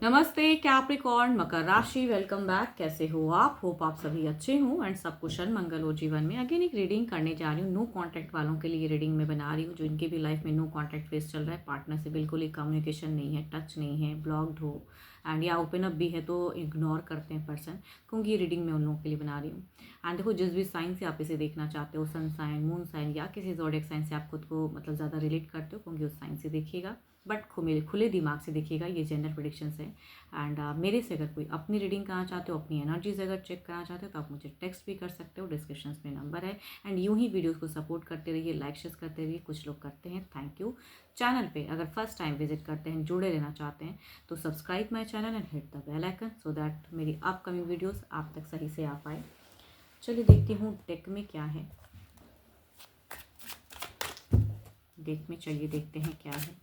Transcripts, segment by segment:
नमस्ते कैप्रिकॉर्न मकर राशि, welcome back. कैसे हो आप? होप आप सभी अच्छे हो एंड सब कुशल मंगल हो जीवन में। अगेन एक रीडिंग करने जा रही हूँ। नो कांटेक्ट वालों के लिए रीडिंग में बना रही हूँ, जो इनके भी लाइफ में नो कांटेक्ट फेस चल रहा है, पार्टनर से बिल्कुल ही कम्युनिकेशन नहीं है, टच नहीं है, ब्लॉक्ड हो एंड या ओपन अप भी है तो इग्नोर करते हैं पर्सन, क्योंकि ये रीडिंग मैं उन लोगों के लिए बना रही हूँ। एंड देखो, जिस भी साइन से आप इसे देखना चाहते हो, सन साइन, मून साइन या किसी ज़ोडिएक साइन से आप खुद को मतलब ज़्यादा रिलेट करते हो, क्योंकि उस साइन से देखिएगा, बट मेरे खुले दिमाग से देखिएगा। ये जनरल प्रेडिक्शंस है। एंड मेरे से अगर कोई अपनी रीडिंग करना चाहते हो, अपनी एनर्जीज अगर चेक करना चाहते हो, तो आप मुझे टेक्स्ट भी कर सकते हो, डिस्क्रिप्शन में नंबर है। एंड यूं ही वीडियोस को सपोर्ट करते रहिए, लाइक शेयर करते रहिए। कुछ लोग करते हैं, थैंक यू। चैनल पे अगर फर्स्ट टाइम विजिट करते हैं, जुड़े रहना चाहते हैं, तो subscribe my channel and hit the bell icon so that मेरी अपकमिंग वीडियोज़ आप तक सही से आ पाए। चलिए देखती हूँ डेक में क्या है। डेक में चलिए देखते हैं क्या है।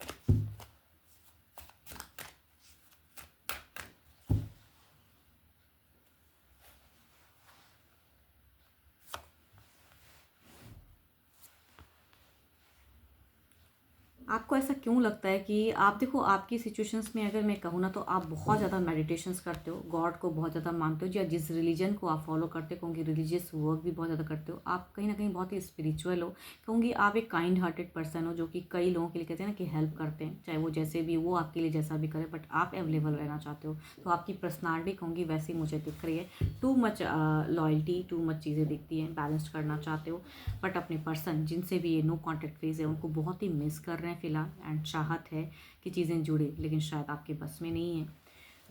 आपको ऐसा क्यों लगता है कि आप देखो, आपकी सिचुएशंस में अगर मैं कहूँ ना, तो आप बहुत ज़्यादा मेडिटेशंस करते हो, गॉड को बहुत ज़्यादा मानते हो, या जिस रिलीजन को आप फॉलो करते हो, क्योंकि रिलीजियस वर्क भी बहुत ज़्यादा करते हो, आप कहीं ना कहीं बहुत ही स्पिरिचुअल हो, क्योंकि आप एक काइंड हार्टेड पर्सन हो, जो कि कई लोगों के लिए कहते हैं ना कि हेल्प करते हैं, चाहे वो जैसे भी, वो आपके लिए जैसा भी करे, बट आप अवेलेबल रहना चाहते हो। तो आपकी पर्सनालिटी कहूँगी वैसी मुझे दिख रही है। Too much loyalty, too much चीज़ें दिखती हैं, बैलेंस करना चाहते हो, बट अपने पर्सन जिनसे भी ये नो कॉन्टैक्ट फेज है, उनको बहुत ही मिस कर रहे हैं फिलहाल। एंड चाहत है कि चीज़ें जुड़े, लेकिन शायद आपके बस में नहीं है।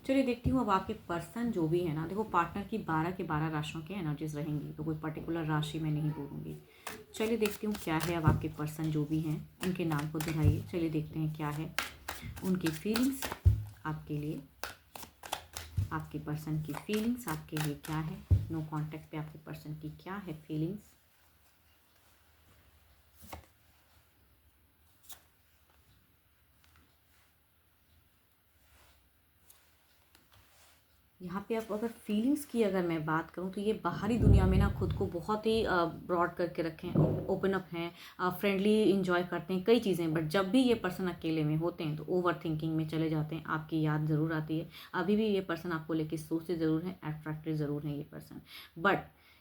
चलिए देखती हूँ अब आपके पर्सन जो भी है ना। देखो, पार्टनर की 12 के 12 राशियों की एनर्जीज रहेंगी, तो कोई पर्टिकुलर राशि में नहीं बोलूँगी। चलिए देखती हूँ क्या है अब आपके पर्सन जो भी हैं, उनके नाम को दोहराइए। चलिए देखते हैं क्या है उनकी फीलिंग्स आपके लिए। आपके पर्सन की फीलिंग्स आपके लिए क्या है? नो कॉन्टैक्ट पे आपके पर्सन की क्या है फीलिंग्स? यहाँ पे आप अगर फीलिंग्स की अगर मैं बात करूँ, तो ये बाहरी दुनिया में ना खुद को बहुत ही ब्रॉड करके रखें, ओपन अप हैं, फ्रेंडली इंजॉय करते हैं कई चीज़ें, बट जब भी ये पर्सन अकेले में होते हैं तो ओवर थिंकिंग में चले जाते हैं। आपकी याद ज़रूर आती है, अभी भी ये पर्सन आपको लेके सोचते ज़रूर हैं, अट्रैक्टेड ज़रूर हैं ये पर्सन। बट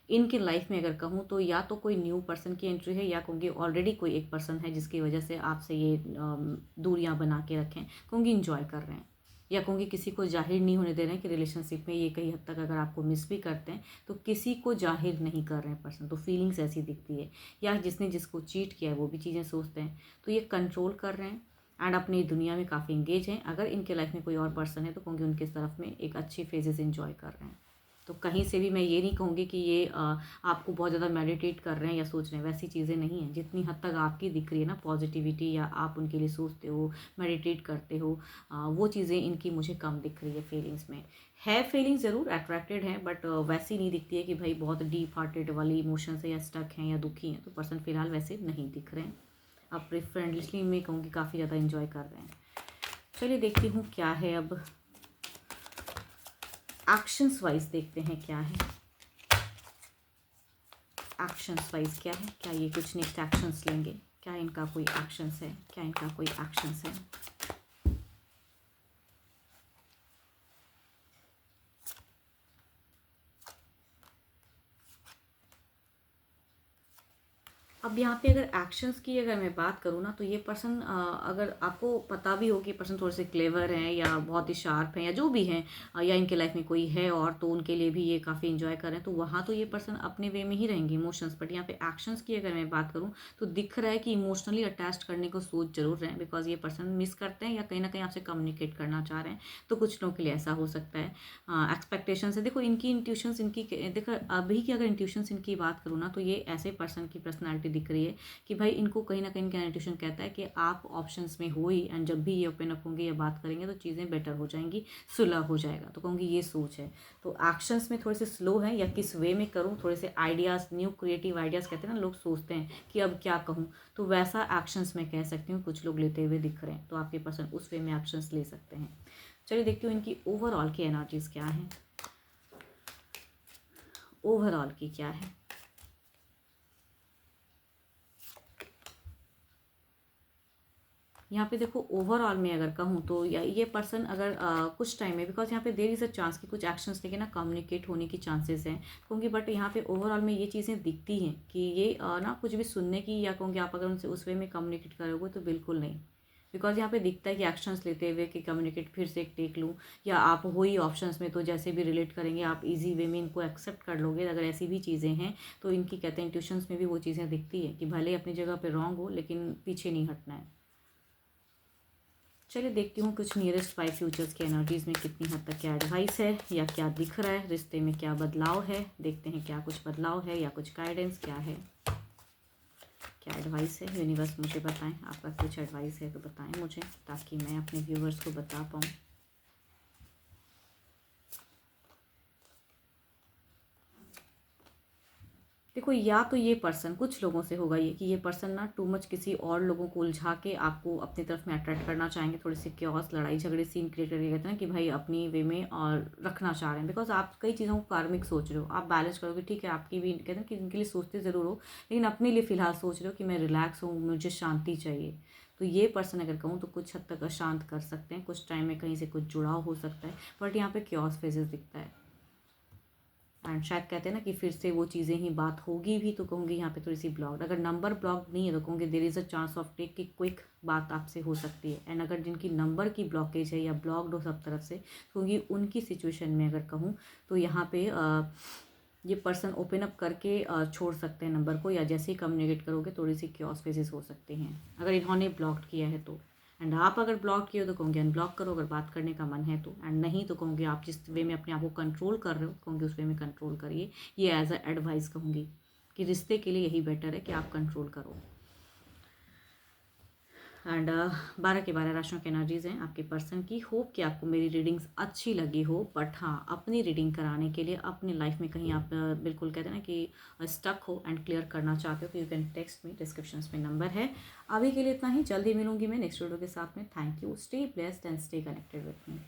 इनकी लाइफ में अगर कहूँ, तो या तो कोई न्यू पर्सन की एंट्री है, या क्योंकि ऑलरेडी कोई एक पर्सन है जिसकी वजह से आपसे ये दूरियां बना के रखें, क्योंकि इंजॉय कर रहे हैं, या कहूँगी किसी को जाहिर नहीं होने दे रहे हैं कि रिलेशनशिप में ये कई हद तक अगर आपको मिस भी करते हैं, तो किसी को जाहिर नहीं कर रहे हैं पर्सन। तो फीलिंग्स ऐसी दिखती है, या जिसने जिसको चीट किया है वो भी चीज़ें सोचते हैं, तो ये कंट्रोल कर रहे हैं एंड अपनी दुनिया में काफ़ी इंगेज हैं। अगर इनके लाइफ में कोई और पर्सन है, तो कहूँगी उनके तरफ में एक अच्छी फेजेस इंजॉय कर रहे हैं। तो कहीं से भी मैं ये नहीं कहूँगी कि ये आपको बहुत ज़्यादा मेडिटेट कर रहे हैं या सोच रहे हैं, वैसी चीज़ें नहीं हैं। जितनी हद तक आपकी दिख रही है ना पॉजिटिविटी, या आप उनके लिए सोचते हो, मेडिटेट करते हो, वो चीज़ें इनकी मुझे कम दिख रही है फीलिंग्स में। है फीलिंग्स ज़रूर, अट्रैक्टेड है, बट वैसी नहीं दिखती है कि भाई बहुत डीप हार्टेड वाली इमोशंस है, या स्टक हैं, या दुखी हैं। तो पर्सन फिलहाल वैसे नहीं दिख रहे हैं। आप फ्रेंडली में कहूँगी काफ़ी ज़्यादा इंजॉय कर रहे हैं। चलिए देखती हूँ क्या है अब। एक्शंस वाइज देखते हैं क्या है। एक्शंस वाइज क्या है? क्या ये कुछ नेक्स्ट एक्शंस लेंगे? क्या इनका कोई एक्शंस है? क्या इनका कोई एक्शंस है? अब यहाँ पे अगर एक्शंस की अगर मैं बात करूँ ना, तो ये पर्सन अगर आपको पता भी हो कि पर्सन थोड़े से क्लेवर हैं, या बहुत ही शार्प हैं, या जो भी हैं, या इनके लाइफ में कोई है और तो उनके लिए भी ये काफ़ी इंजॉय कर रहे हैं, तो वहाँ तो ये पर्सन अपने वे में ही रहेंगे इमोशंस। बट यहाँ पे एक्शंस की अगर मैं बात करूँ, तो दिख रहा है कि इमोशनली अटैच करने को सोच जरूर रहे हैं, बिकॉज ये पर्सन मिस करते हैं, या कहीं ना कहीं आपसे कम्युनिकेट करना चाह रहे हैं। तो कुछ लोगों के लिए ऐसा हो सकता है। एक्सपेक्टेशन है, देखो इनकी इंट्यूशंस, इनकी देखो अभी की अगर इंट्यूशंस इनकी बात करूँ ना, तो ये ऐसे पर्सन की पर्सनालिटी दिख रही है कि भाई इनको कहीं ना कहीं इनका इंट्यूशन कहता है कि आप ऑप्शंस में हो ही, एंड जब भी ये ओपन अप होंगे या बात करेंगे, तो चीज़ें बेटर हो जाएंगी, सुलह हो जाएगा। तो कहूँगी ये सोच है। तो एक्शंस में थोड़े से स्लो है, या किस वे में करूँ, थोड़े से आइडियाज़, न्यू क्रिएटिव आइडियाज़ कहते हैं ना, लोग सोचते हैं कि अब क्या कहूँ, तो वैसा एक्शंस में कह सकती हूँ कुछ लोग लेते हुए दिख रहे हैं। तो आपके पर्सन उस वे में एक्शंस ले सकते हैं। चलिए देखती हूँ इनकी ओवरऑल की एनर्जीज क्या है। ओवरऑल की क्या है? यहाँ पे देखो ओवरऑल में अगर कहूँ तो या ये पर्सन अगर कुछ टाइम में, बिकॉज यहाँ पे देयर इज़ अ चांस कि कुछ एक्शंस लेके ना कम्युनिकेट होने की चांसेस हैं कहूँगी, बट यहाँ पे ओवरऑल में ये चीज़ें दिखती हैं कि ये ना कुछ भी सुनने की या कहूँगी आप अगर उनसे उस वे में कम्युनिकेट करोगे तो बिल्कुल नहीं। बिकॉज यहाँ पे दिखता है कि एक्शंस लेते हुए कि कम्युनिकेट फिर से एक टेक लूँ, या आप हो ही ऑप्शंस में तो जैसे भी रिलेट करेंगे आप इजी वे में इनको एक्सेप्ट कर लोगे। अगर ऐसी भी चीज़ें हैं तो इनकी कहते हैं इंट्यूशंस में भी वो चीज़ें दिखती है कि भले अपनी जगह पे रॉन्ग हो लेकिन पीछे नहीं हटना है। चलिए देखती हूँ कुछ नियरेस्ट 5 फ्यूचर्स की एनर्जीज़ में कितनी हद तक क्या एडवाइस है या क्या दिख रहा है, रिश्ते में क्या बदलाव है। देखते हैं क्या कुछ बदलाव है या कुछ गाइडेंस क्या है, क्या एडवाइस है। यूनिवर्स मुझे बताएं, आपका कुछ एडवाइस है तो बताएं मुझे, ताकि मैं अपने व्यूवर्स को बता पाऊँ। देखो या तो ये पर्सन, कुछ लोगों से होगा ये कि ये पर्सन ना टू मच किसी और लोगों को उलझा के आपको अपनी तरफ में अट्रैक्ट करना चाहेंगे, थोड़ी सी क्योस लड़ाई झगड़े सीन क्रिएट करके कहते हैं ना कि भाई अपनी वे में और रखना चाह रहे हैं। बिकॉज आप कई चीज़ों को कार्मिक सोच रहे हो, आप बैलेंस करोगे, ठीक है आपकी भी कहते हैं कि इनके लिए सोचते ज़रूर हो लेकिन अपने लिए फ़िलहाल सोच रहे हो कि मैं रिलैक्स हूँ, मुझे शांति चाहिए। तो ये पर्सन अगर कहूँ तो कुछ हद तक अशांत कर सकते हैं, कुछ टाइम में कहीं से कुछ जुड़ाव हो सकता है, बट यहाँ पे क्योस फेजेस दिखता है। एंड शायद कहते हैं ना कि फिर से वो चीज़ें ही बात होगी भी तो कहूँगी यहाँ पे थोड़ी सी ब्लॉक्ड। अगर नंबर ब्लॉक नहीं है तो कहूँगी there is a chance of take कि क्विक बात आपसे हो सकती है। एंड अगर जिनकी नंबर की ब्लॉकेज है या ब्लॉक्ड हो सब तरफ से क्योंकि उनकी सिचुएशन में अगर कहूँ तो यहाँ पे ये पर्सन ओपन अप करके छोड़ सकते हैं नंबर को, या जैसे ही कम्युनिकेट करोगे थोड़ी सी क्योस फेजेस हो सकते हैं अगर इन्होंने ब्लॉक्ड किया है तो। एंड आप अगर ब्लॉक किए हो तो कहूँगी अनब्लॉक करो अगर बात करने का मन है तो, एंड नहीं तो कहूँगी आप जिस वे में अपने आप को कंट्रोल कर रहे हो कहूँगी उस वे में कंट्रोल करिए। ये एज अ एडवाइस कहूँगी कि रिश्ते के लिए यही बेटर है कि आप कंट्रोल करो। एंड 12 के 12 राशियों की एनर्जीज़ हैं आपके पर्सन की। होप कि आपको मेरी रीडिंग्स अच्छी लगी हो, बट हाँ अपनी रीडिंग कराने के लिए अपनी लाइफ में कहीं आप बिल्कुल कहते हैं ना कि स्टक हो एंड क्लियर करना चाहते हो तो you can text me, description में नंबर है। अभी के लिए इतना ही, जल्दी मिलूंगी मैं नेक्स्ट वीडियो के साथ में। Thank you, stay blessed and stay connected with me.